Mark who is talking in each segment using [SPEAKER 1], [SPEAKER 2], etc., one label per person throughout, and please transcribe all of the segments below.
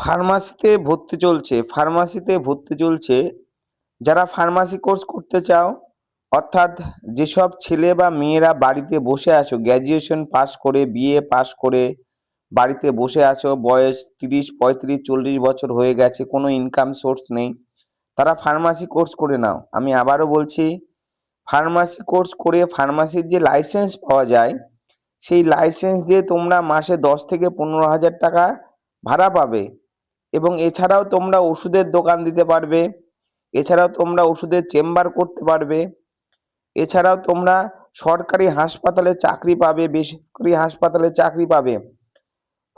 [SPEAKER 1] ফার্মাসিতে ভর্তি চলছে। যারা ফার্মাসি কোর্স করতে চাও, অর্থাৎ যেসব ছেলে বা মেয়েরা বাড়িতে বসে আছো, গ্র্যাজুয়েশন পাস করে, বিএ পাস করে বাড়িতে বসে আছো, বয়স 30, 35, 40 বছর হয়ে গেছে, কোনো ইনকাম সোর্স নেই, তারা ফার্মাসি কোর্স করে নাও। আমি আবারও বলছি, ফার্মাসি কোর্স করে ফার্মাসির যে লাইসেন্স পাওয়া যায়, সেই লাইসেন্স দিয়ে তোমরা মাসে 10 থেকে 15,000 টাকা ভাড়া পাবে। এবং এছাড়াও তোমরা ওষুধের দোকান দিতে পারবে, এছাড়াও তোমরা ওষুধের চেম্বার করতে পারবে, এছাড়াও তোমরা সরকারি হাসপাতালে চাকরি পাবে, বেসরকারি হাসপাতালে চাকরি পাবে।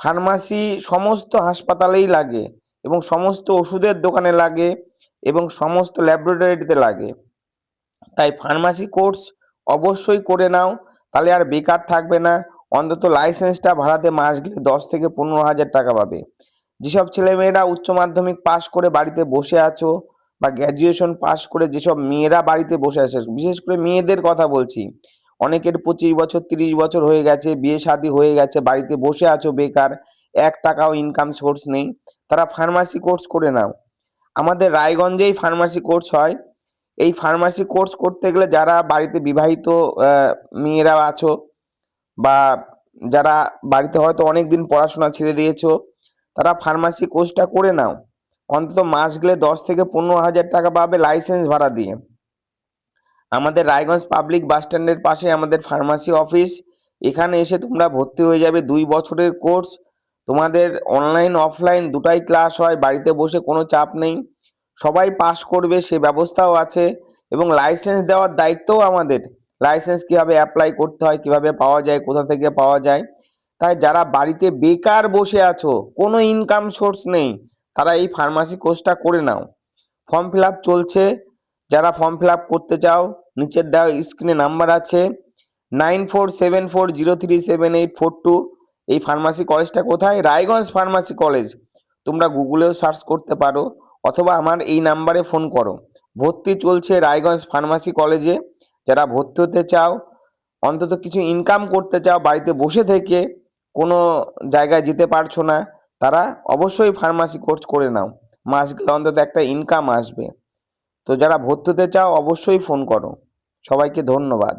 [SPEAKER 1] ফার্মাসি সমস্ত হাসপাতালেই লাগে এবং সমস্ত ওষুধের দোকানে লাগে এবং সমস্ত ল্যাবরেটরিতে লাগে। তাই ফার্মাসি কোর্স অবশ্যই করে নাও, তাহলে আর বেকার থাকবে না। অন্তত লাইসেন্সটা ভাড়াতে মাস গেলে 10 থেকে 15,000 টাকা পাবে। যেসব ছেলেমেয়েরা উচ্চ মাধ্যমিক পাস করে বাড়িতে বসে আছো, বা গ্র্যাজুয়েশন পাস করে যেসব মেয়েরা বাড়িতে বসে আছে, বিশেষ করে মেয়েদের কথা বলছি, অনেকের 25 বছর 30 বছর হয়ে গেছে, বিয়ে শাদী হয়ে গেছে, বাড়িতে বসে আছো বেকার, 1 টাকাও ইনকাম সোর্স নেই, তারা ফার্মাসি কোর্স করে নাও। আমাদের রায়গঞ্জেই ফার্মাসি কোর্স হয়। এই ফার্মাসি কোর্স করতে গেলে যারা বাড়িতে বিবাহিত মেয়েরা আছো, বা যারা বাড়িতে হয়তো অনেকদিন পড়াশোনা ছেড়ে দিয়েছো, তারা ফার্মাসি কোর্সটা করে নাও। অন্তত মাস গেলে 10 থেকে 15,000 টাকা পাবে লাইসেন্স ভাড়া দিয়ে। আমাদের রায়গঞ্জ পাবলিক বাস স্ট্যান্ডের পাশে আমাদের ফার্মাসি অফিস। এখানে এসে তোমরা ভর্তি হয়ে যাবে। 2 বছরের কোর্স, তোমাদের অনলাইন অফলাইন দুটাই ক্লাস হয়, বাড়িতে বসে কোনো চাপ নেই, সবাই পাস করবে সে ব্যবস্থাও আছে। এবং লাইসেন্স দেওয়ার দায়িত্বও আমাদের। লাইসেন্স কিভাবে অ্যাপ্লাই করতে হয়, কিভাবে পাওয়া যায়, কোথা থেকে পাওয়া যায়। তাই যারা বাড়িতে বেকার বসে আছো, কোনো ইনকাম সোর্স নেই, তারা এই ফার্মাসি কোর্সটা করে নাও। ফর্ম ফিল আপ চলছে। যারা ফর্ম ফিল আপ করতে চাও, নিচের দেওয়া স্ক্রিনে নাম্বার আছে 9474037842। এই ফার্মাসি কলেজটা কোথায়? Raiganj pharmacy college. তোমরা গুগলেও সার্চ করতে পারো, অথবা আমার এই নাম্বারে ফোন করো। ভর্তি চলছে রায়গঞ্জ ফার্মাসি কলেজে। যারা ভর্তি হতে চাও, অন্তত কিছু ইনকাম করতে চাও, বাড়িতে বসে থেকে কোনো জায়গায় যেতে পারছো না, তারা অবশ্যই ফার্মাসি কোর্স করে নাও। মাস গেলে অন্তত একটা ইনকাম আসবে। তো যারা ভর্তি হতে চাও অবশ্যই ফোন করো। সবাইকে ধন্যবাদ।